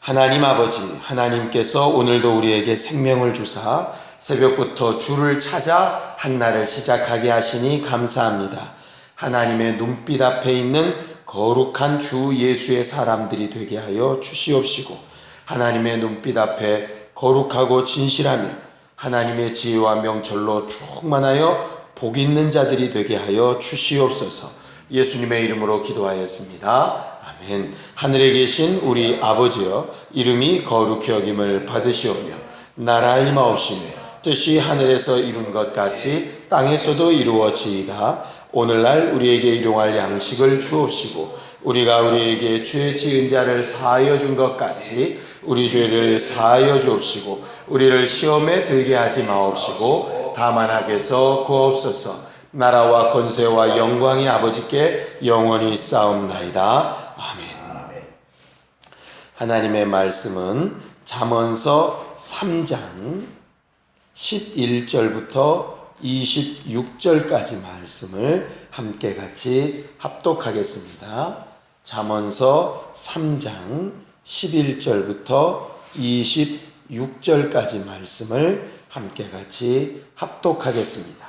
하나님 아버지, 하나님께서 오늘도 우리에게 생명을 주사 새벽부터 주를 찾아 한날을 시작하게 하시니 감사합니다. 하나님의 눈빛 앞에 있는 거룩한 주 예수의 사람들이 되게 하여 주시옵시고, 하나님의 눈빛 앞에 거룩하고 진실하며 하나님의 지혜와 명철로 충만하여 복 있는 자들이 되게 하여 주시옵소서. 예수님의 이름으로 기도하였습니다. 아멘. 하늘에 계신 우리 아버지여, 이름이 거룩히 여김을 받으시오며 나라 임하옵시며 뜻이 하늘에서 이룬 것 같이 땅에서도 이루어지이다. 오늘날 우리에게 일용할 양식을 주옵시고, 우리가 우리에게 죄 지은 자를 사하여 준 것 같이 우리 죄를 사하여 주옵시고, 우리를 시험에 들게 하지 마옵시고 다만 악에서 구하옵소서. 나라와 권세와 영광이 아버지께 영원히 쌓옵나이다. 아멘. 하나님의 말씀은 잠언서 3장 11절부터 26절까지 말씀을 함께 같이 합독하겠습니다. 잠언서 3장 11절부터 26절까지 말씀을 함께 같이 합독하겠습니다.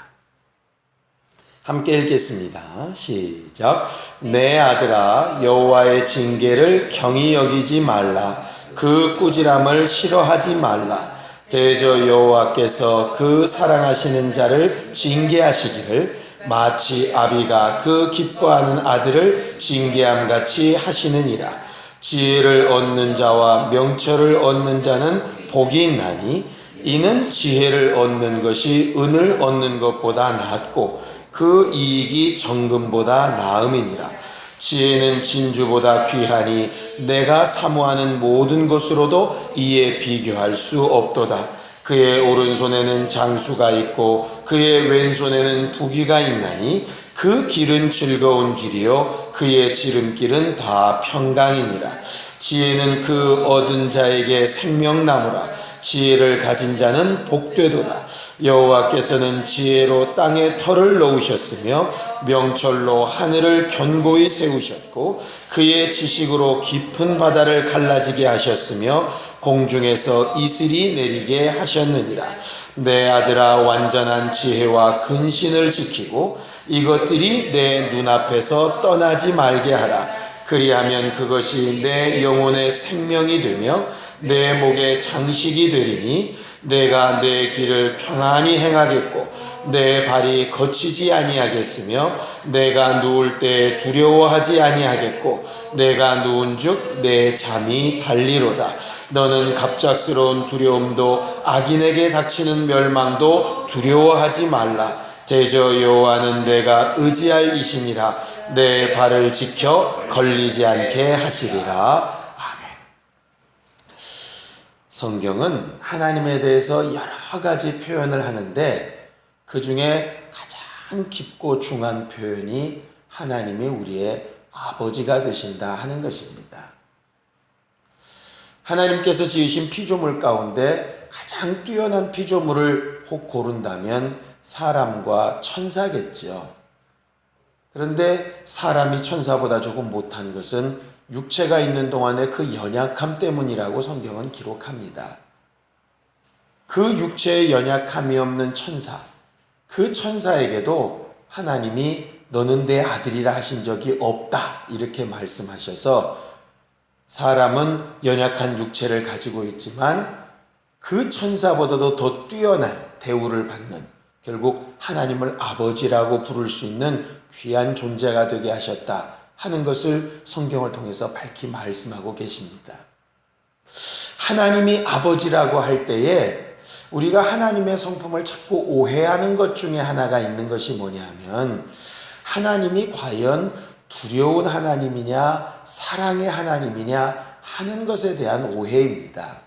함께 읽겠습니다. 시작. 내 아들아, 여호와의 징계를 경히 여기지 말라. 그 꾸지람을 싫어하지 말라. 대저 여호와께서 그 사랑하시는 자를 징계하시기를 마치 아비가 그 기뻐하는 아들을 징계함같이 하시느니라. 지혜를 얻는 자와 명철을 얻는 자는 복이 있나니 이는 지혜를 얻는 것이 은을 얻는 것보다 낫고 그 이익이 정금보다 나음이니라. 지혜는 진주보다 귀하니 내가 사모하는 모든 것으로도 이에 비교할 수 없도다. 그의 오른손에는 장수가 있고 그의 왼손에는 부귀가 있나니 그 길은 즐거운 길이요 그의 지름길은 다 평강이니라. 지혜는 그 얻은 자에게 생명나무라. 지혜를 가진 자는 복되도다. 여호와께서는 지혜로 땅에 터를 놓으셨으며 명철로 하늘을 견고히 세우셨고 그의 지식으로 깊은 바다를 갈라지게 하셨으며 공중에서 이슬이 내리게 하셨느니라. 내 아들아, 완전한 지혜와 근신을 지키고 이것들이 내 눈앞에서 떠나지 말게 하라. 그리하면 그것이 내 영혼의 생명이 되며 내 목의 장식이 되리니 내가 내 길을 평안히 행하겠고 내 발이 거치지 아니하겠으며 내가 누울 때 두려워하지 아니하겠고 내가 누운즉 내 잠이 달리로다. 너는 갑작스러운 두려움도 악인에게 닥치는 멸망도 두려워하지 말라. 대저 여호와는 내가 의지할 이시니라. 내 발을 지켜 걸리지 않게 하시리라. 아멘. 성경은 하나님에 대해서 여러 가지 표현을 하는데 그 중에 가장 깊고 중요한 표현이 하나님이 우리의 아버지가 되신다 하는 것입니다. 하나님께서 지으신 피조물 가운데 가장 뛰어난 피조물을 혹 고른다면 사람과 천사겠죠. 그런데 사람이 천사보다 조금 못한 것은 육체가 있는 동안의 그 연약함 때문이라고 성경은 기록합니다. 그 육체의 연약함이 없는 천사, 그 천사에게도 하나님이 너는 내 아들이라 하신 적이 없다 이렇게 말씀하셔서 사람은 연약한 육체를 가지고 있지만 그 천사보다도 더 뛰어난 대우를 받는, 결국 하나님을 아버지라고 부를 수 있는 귀한 존재가 되게 하셨다 하는 것을 성경을 통해서 밝히 말씀하고 계십니다. 하나님이 아버지라고 할 때에 우리가 하나님의 성품을 자꾸 오해하는 것 중에 하나가 있는 것이 뭐냐면 하나님이 과연 두려운 하나님이냐 사랑의 하나님이냐 하는 것에 대한 오해입니다.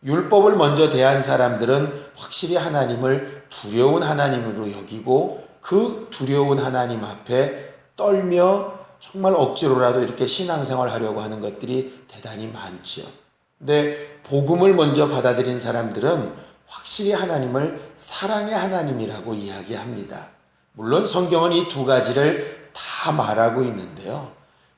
율법을 먼저 대한 사람들은 확실히 하나님을 두려운 하나님으로 여기고 그 두려운 하나님 앞에 떨며 정말 억지로라도 이렇게 신앙생활 하려고 하는 것들이 대단히 많지요. 근데 복음을 먼저 받아들인 사람들은 확실히 하나님을 사랑의 하나님이라고 이야기합니다. 물론 성경은 이 두 가지를 다 말하고 있는데요.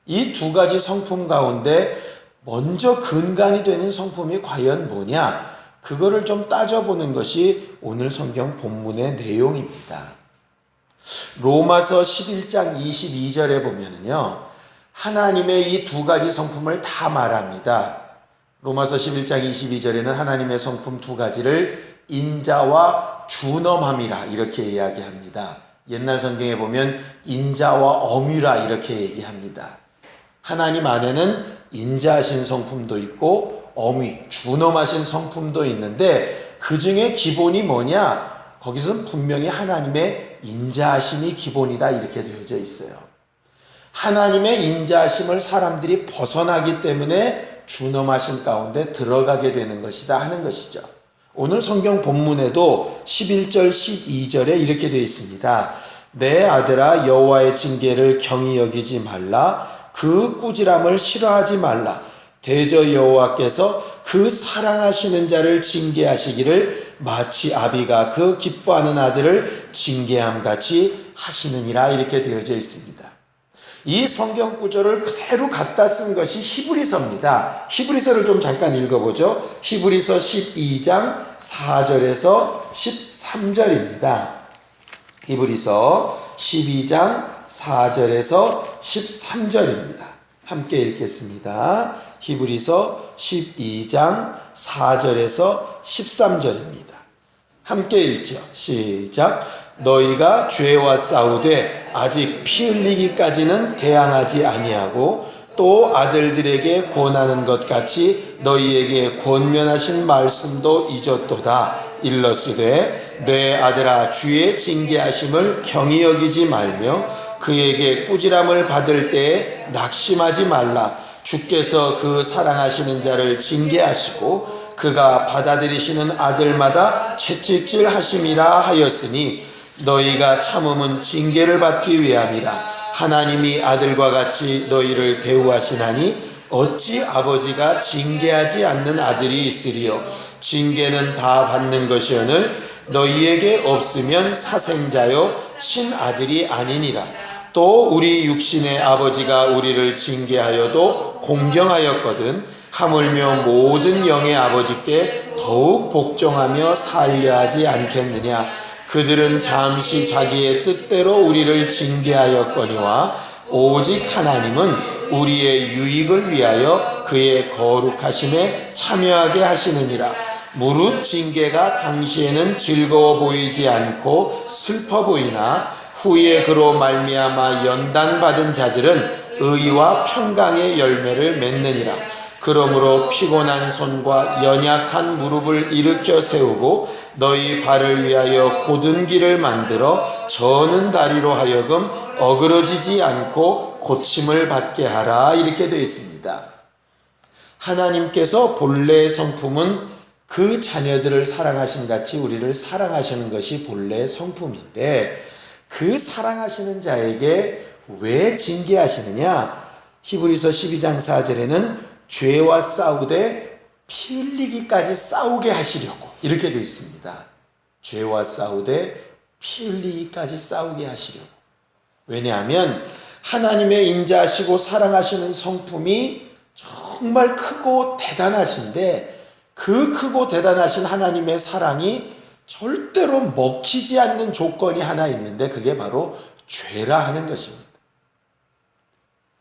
이 두 가지 성품 가운데 먼저 근간이 되는 성품이 과연 뭐냐? 그거를 좀 따져보는 것이 오늘 성경 본문의 내용입니다. 로마서 11장 22절에 보면은요, 하나님의 이 두 가지 성품을 다 말합니다. 로마서 11장 22절에는 하나님의 성품 두 가지를 인자와 준엄함이라 이렇게 이야기합니다. 옛날 성경에 보면 인자와 엄유라 이렇게 얘기합니다. 하나님 안에는 인자하신 성품도 있고 엄유, 준엄하신 성품도 있는데 그 중에 기본이 뭐냐? 거기서는 분명히 하나님의 인자하심이 기본이다 이렇게 되어져 있어요. 하나님의 인자하심을 사람들이 벗어나기 때문에 준엄하심 가운데 들어가게 되는 것이다 하는 것이죠. 오늘 성경 본문에도 11절 12절에 이렇게 되어 있습니다. 내 아들아 여호와의 징계를 경히 여기지 말라. 그 꾸지람을 싫어하지 말라. 대저 여호와께서 그 사랑하시는 자를 징계하시기를 마치 아비가 그 기뻐하는 아들을 징계함 같이 하시느니라 이렇게 되어져 있습니다. 이 성경 구절을 그대로 갖다 쓴 것이 히브리서입니다. 히브리서를 좀 잠깐 읽어보죠. 히브리서 12장 4절에서 13절입니다. 히브리서 12장 4절에서 13절입니다. 함께 읽겠습니다. 히브리서 12장 4절에서 13절입니다. 함께 읽죠. 시작. 너희가 죄와 싸우되 아직 피 흘리기까지는 대항하지 아니하고 또 아들들에게 권하는 것 같이 너희에게 권면하신 말씀도 잊었도다. 일러스되 내 아들아 주의 징계하심을 경히 여기지 말며 그에게 꾸지람을 받을 때에 낙심하지 말라. 주께서 그 사랑하시는 자를 징계하시고 그가 받아들이시는 아들마다 채찍질 하심이라 하였으니 너희가 참음은 징계를 받기 위함이라. 하나님이 아들과 같이 너희를 대우하시나니 어찌 아버지가 징계하지 않는 아들이 있으리요. 징계는 다 받는 것이오늘 너희에게 없으면 사생자요 친아들이 아니니라. 또 우리 육신의 아버지가 우리를 징계하여도 공경하였거든 하물며 모든 영의 아버지께 더욱 복종하며 살려하지 않겠느냐. 그들은 잠시 자기의 뜻대로 우리를 징계하였거니와 오직 하나님은 우리의 유익을 위하여 그의 거룩하심에 참여하게 하시느니라. 무릇 징계가 당시에는 즐거워 보이지 않고 슬퍼 보이나 후에 그로 말미암아 연단받은 자들은 의와 평강의 열매를 맺느니라. 그러므로 피곤한 손과 연약한 무릎을 일으켜 세우고 너희 발을 위하여 곧은 길을 만들어 저는 다리로 하여금 어그러지지 않고 고침을 받게 하라 이렇게 되어 있습니다. 하나님께서 본래의 성품은 그 자녀들을 사랑하신 같이 우리를 사랑하시는 것이 본래의 성품인데 그 사랑하시는 자에게 왜 징계하시느냐? 히브리서 12장 4절에는 죄와 싸우되 피 흘리기까지 싸우게 하시려고 이렇게 되어 있습니다. 죄와 싸우되 피 흘리기까지 싸우게 하시려고. 왜냐하면 하나님의 인자하시고 사랑하시는 성품이 정말 크고 대단하신데 그 크고 대단하신 하나님의 사랑이 절대로 먹히지 않는 조건이 하나 있는데 그게 바로 죄라 하는 것입니다.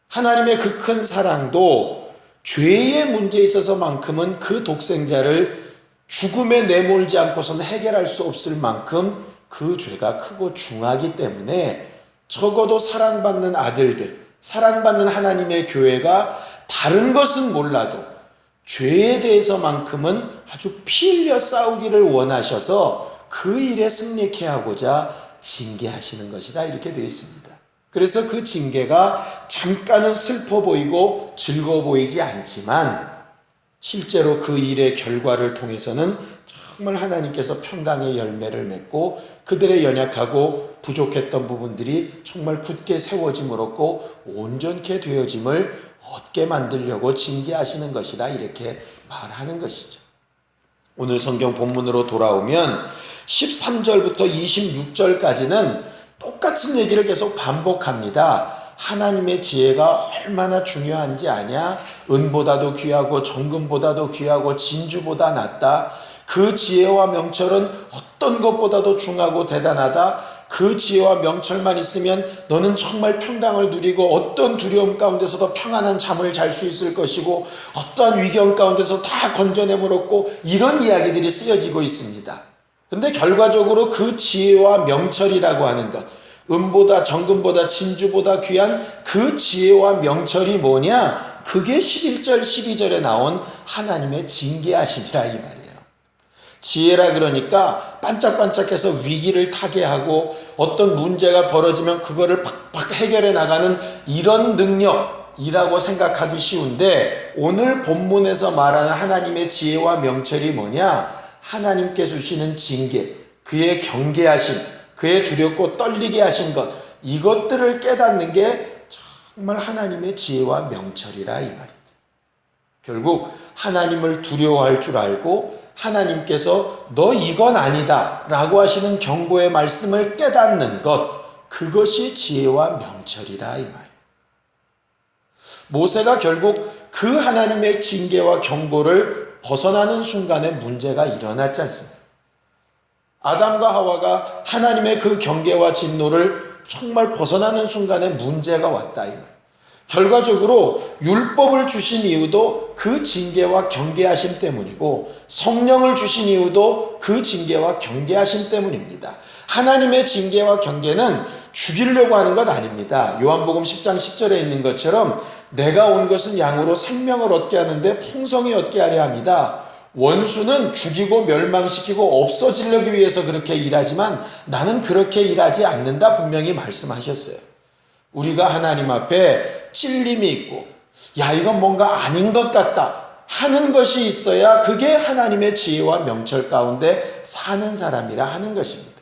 하나님의 그 큰 사랑도 죄의 문제에 있어서만큼은 그 독생자를 죽음에 내몰지 않고서는 해결할 수 없을 만큼 그 죄가 크고 중하기 때문에 적어도 사랑받는 아들들, 사랑받는 하나님의 교회가 다른 것은 몰라도 죄에 대해서만큼은 아주 피 흘려 싸우기를 원하셔서 그 일에 승리케 하고자 징계하시는 것이다 이렇게 되어 있습니다. 그래서 그 징계가 잠깐은 슬퍼 보이고 즐거워 보이지 않지만 실제로 그 일의 결과를 통해서는 정말 하나님께서 평강의 열매를 맺고 그들의 연약하고 부족했던 부분들이 정말 굳게 세워짐을 얻고 온전케 되어짐을 얻게 만들려고 징계하시는 것이다 이렇게 말하는 것이죠. 오늘 성경 본문으로 돌아오면 13절부터 26절까지는 똑같은 얘기를 계속 반복합니다. 하나님의 지혜가 얼마나 중요한지 아냐? 은보다도 귀하고 정금보다도 귀하고 진주보다 낫다. 그 지혜와 명철은 어떤 것보다도 중하고 대단하다. 그 지혜와 명철만 있으면 너는 정말 평강을 누리고 어떤 두려움 가운데서도 평안한 잠을 잘 수 있을 것이고 어떠한 위경 가운데서 다 건져내물 얻고, 이런 이야기들이 쓰여지고 있습니다. 근데 결과적으로 그 지혜와 명철이라고 하는 것, 은보다 정금보다 진주보다 귀한 그 지혜와 명철이 뭐냐? 그게 11절 12절에 나온 하나님의 징계하심이라 이 말이에요. 지혜라 그러니까 반짝반짝해서 위기를 타개하고 어떤 문제가 벌어지면 그거를 팍팍 해결해 나가는 이런 능력이라고 생각하기 쉬운데, 오늘 본문에서 말하는 하나님의 지혜와 명철이 뭐냐? 하나님께 주시는 징계, 그의 경계하심, 그의 두렵고 떨리게 하신 것, 이것들을 깨닫는 게 정말 하나님의 지혜와 명철이라 이 말이죠. 결국 하나님을 두려워할 줄 알고 하나님께서 너 이건 아니다 라고 하시는 경고의 말씀을 깨닫는 것, 그것이 지혜와 명철이라 이 말이에요. 모세가 결국 그 하나님의 징계와 경고를 벗어나는 순간에 문제가 일어났지 않습니까? 아담과 하와가 하나님의 그 경계와 진노를 정말 벗어나는 순간에 문제가 왔다 이 말. 결과적으로 율법을 주신 이유도 그 징계와 경계하심 때문이고, 성령을 주신 이유도 그 징계와 경계하심 때문입니다. 하나님의 징계와 경계는 죽이려고 하는 것 아닙니다. 요한복음 10장 10절에 있는 것처럼 내가 온 것은 양으로 생명을 얻게 하는데 풍성히 얻게 하려 합니다. 원수는 죽이고 멸망시키고 없어지려기 위해서 그렇게 일하지만 나는 그렇게 일하지 않는다 분명히 말씀하셨어요. 우리가 하나님 앞에 찔림이 있고 야 이건 뭔가 아닌 것 같다 하는 것이 있어야 그게 하나님의 지혜와 명철 가운데 사는 사람이라 하는 것입니다.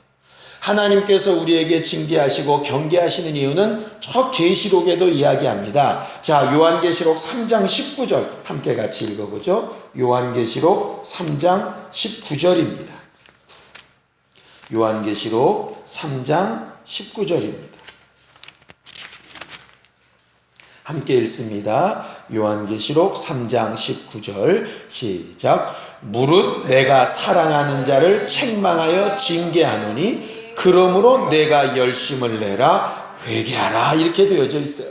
하나님께서 우리에게 징계하시고 경계하시는 이유는 저 계시록에도 이야기합니다. 자, 요한계시록 3장 19절 함께 같이 읽어보죠. 요한계시록 3장 19절입니다. 요한계시록 3장 19절입니다. 함께 읽습니다. 요한계시록 3장 19절 시작. 무릇 내가 사랑하는 자를 책망하여 징계하노니 그러므로 내가 열심을 내라 회개하라 이렇게 되어져 있어요.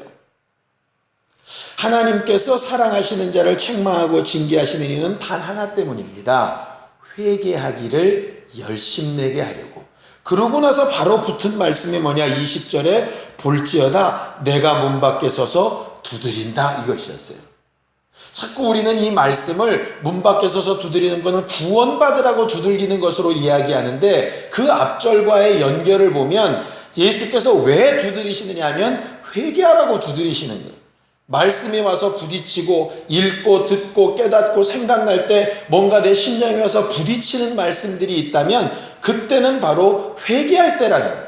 하나님께서 사랑하시는 자를 책망하고 징계하시는 이유는 단 하나 때문입니다. 회개하기를 열심내게 하려고. 그러고 나서 바로 붙은 말씀이 뭐냐? 20절에 볼지어다 내가 문 밖에 서서 두드린다 이것이었어요. 자꾸 우리는 이 말씀을 문 밖에 서서 두드리는 것은 구원받으라고 두들기는 것으로 이야기하는데, 그 앞절과의 연결을 보면 예수께서 왜 두드리시느냐 하면 회개하라고 두드리시는 거예요. 말씀이 와서 부딪히고 읽고 듣고 깨닫고 생각날 때 뭔가 내 심령에 와서 부딪히는 말씀들이 있다면 그때는 바로 회개할 때라는 거예요.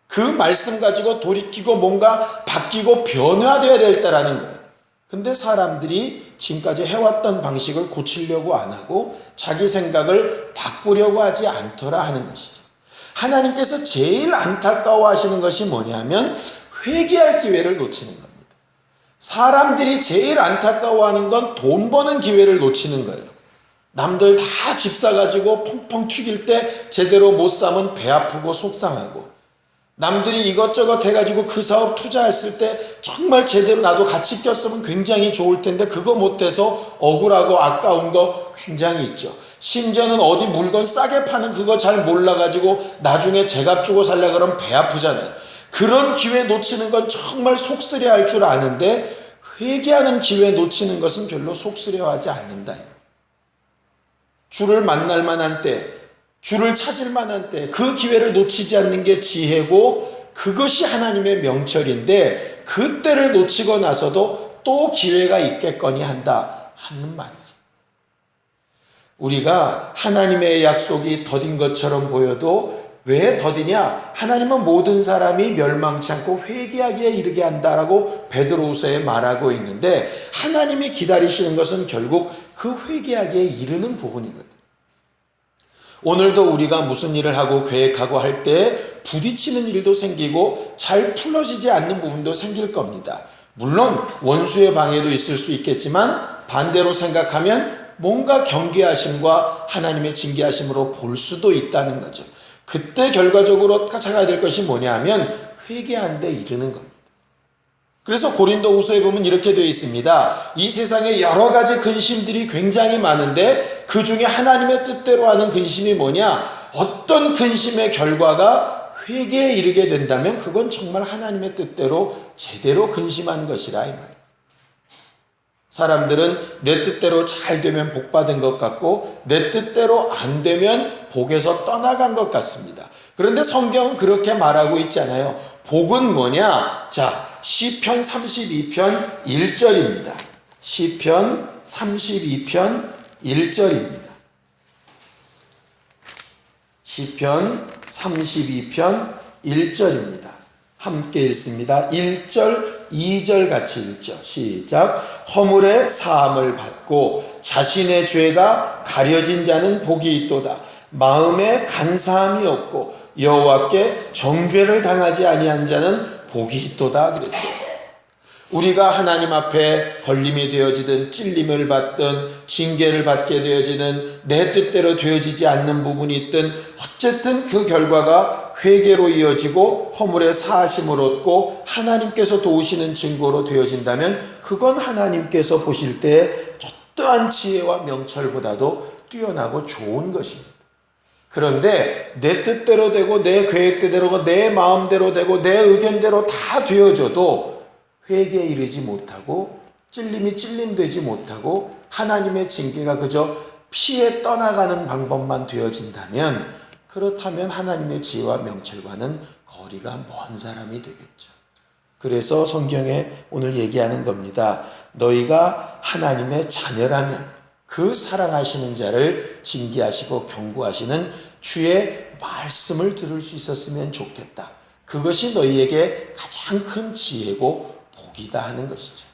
그 말씀 가지고 돌이키고 뭔가 바뀌고 변화되어야 될 때라는 거예요. 근데 사람들이 지금까지 해왔던 방식을 고치려고 안 하고 자기 생각을 바꾸려고 하지 않더라 하는 것이죠. 하나님께서 제일 안타까워하시는 것이 뭐냐면 회개할 기회를 놓치는 겁니다. 사람들이 제일 안타까워하는 건 돈 버는 기회를 놓치는 거예요. 남들 다 집 사가지고 펑펑 튀길 때 제대로 못 사면 배 아프고 속상하고, 남들이 이것저것 해가지고 그 사업 투자했을 때 정말 제대로 나도 같이 꼈으면 굉장히 좋을 텐데 그거 못해서 억울하고 아까운 거 굉장히 있죠. 심지어는 어디 물건 싸게 파는 그거 잘 몰라가지고 나중에 제값 주고 살려고 그러면 배 아프잖아요. 그런 기회 놓치는 건 정말 속쓰려 할 줄 아는데 회개하는 기회 놓치는 것은 별로 속쓰려하지 않는다. 주를 만날 만한 때, 주를 찾을 만한 때 그 기회를 놓치지 않는 게 지혜고 그것이 하나님의 명철인데, 그때를 놓치고 나서도 또 기회가 있겠거니 한다 하는 말이죠. 우리가 하나님의 약속이 더딘 것처럼 보여도 왜 더디냐? 하나님은 모든 사람이 멸망치 않고 회개하기에 이르게 한다라고 베드로후서에 말하고 있는데, 하나님이 기다리시는 것은 결국 그 회개하기에 이르는 부분이거든요. 오늘도 우리가 무슨 일을 하고 계획하고 할 때 부딪히는 일도 생기고 잘 풀어지지 않는 부분도 생길 겁니다. 물론 원수의 방해도 있을 수 있겠지만 반대로 생각하면 뭔가 경계하심과 하나님의 징계하심으로 볼 수도 있다는 거죠. 그때 결과적으로 찾아가야 될 것이 뭐냐 하면 회개한 데 이르는 겁니다. 그래서 고린도후서에 보면 이렇게 되어 있습니다. 이 세상에 여러 가지 근심들이 굉장히 많은데 그 중에 하나님의 뜻대로 하는 근심이 뭐냐? 어떤 근심의 결과가 회개에 이르게 된다면 그건 정말 하나님의 뜻대로 제대로 근심한 것이라 이 말이에요. 사람들은 내 뜻대로 잘 되면 복 받은 것 같고 내 뜻대로 안 되면 복에서 떠나간 것 같습니다. 그런데 성경은 그렇게 말하고 있잖아요. 복은 뭐냐? 자, 시편 32편 1절입니다. 시편 32편 1절입니다. 시편 32편 1절입니다. 함께 읽습니다. 1절, 2절 같이 읽죠. 시작. 허물의 사함을 받고 자신의 죄가 가려진 자는 복이 있도다. 마음에 간사함이 없고 여호와께 정죄를 당하지 아니한 자는 복이 있도다 그랬어요. 우리가 하나님 앞에 걸림이 되어지든 찔림을 받든 징계를 받게 되어지든 내 뜻대로 되어지지 않는 부분이 있든 어쨌든 그 결과가 회개로 이어지고 허물의 사하심을 얻고 하나님께서 도우시는 증거로 되어진다면 그건 하나님께서 보실 때 어떠한 지혜와 명철보다도 뛰어나고 좋은 것입니다. 그런데 내 뜻대로 되고 내 계획대로 내 마음대로 되고 내 의견대로 다 되어져도 회개에 이르지 못하고 찔림이 찔림되지 못하고 하나님의 징계가 그저 피해 떠나가는 방법만 되어진다면 그렇다면 하나님의 지혜와 명철과는 거리가 먼 사람이 되겠죠. 그래서 성경에 오늘 얘기하는 겁니다. 너희가 하나님의 자녀라면 그 사랑하시는 자를 징계하시고 경고하시는 주의 말씀을 들을 수 있었으면 좋겠다. 그것이 너희에게 가장 큰 지혜고 복이다 하는 것이죠.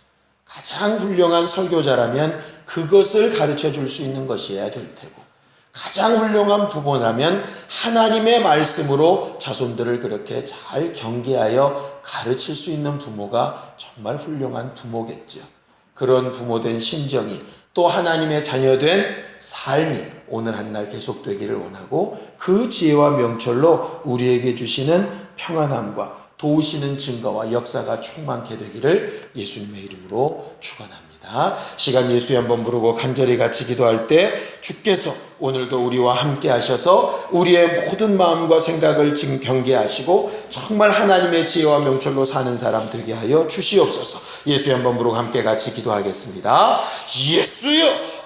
가장 훌륭한 설교자라면 그것을 가르쳐 줄 수 있는 것이어야 될 테고 가장 훌륭한 부모라면 하나님의 말씀으로 자손들을 그렇게 잘 경계하여 가르칠 수 있는 부모가 정말 훌륭한 부모겠죠. 그런 부모된 심정이 또 하나님의 자녀된 삶이 오늘 한날 계속되기를 원하고 그 지혜와 명철로 우리에게 주시는 평안함과 도우시는 증거와 역사가 충만케 되기를 예수님의 이름으로 축원합니다. 시간 예수의 한번 부르고 간절히 같이 기도할 때 주께서 오늘도 우리와 함께 하셔서 우리의 모든 마음과 생각을 경계하시고 정말 하나님의 지혜와 명철로 사는 사람 되게 하여 주시옵소서. 예수의 한번 부르고 함께 같이 기도하겠습니다. 예수여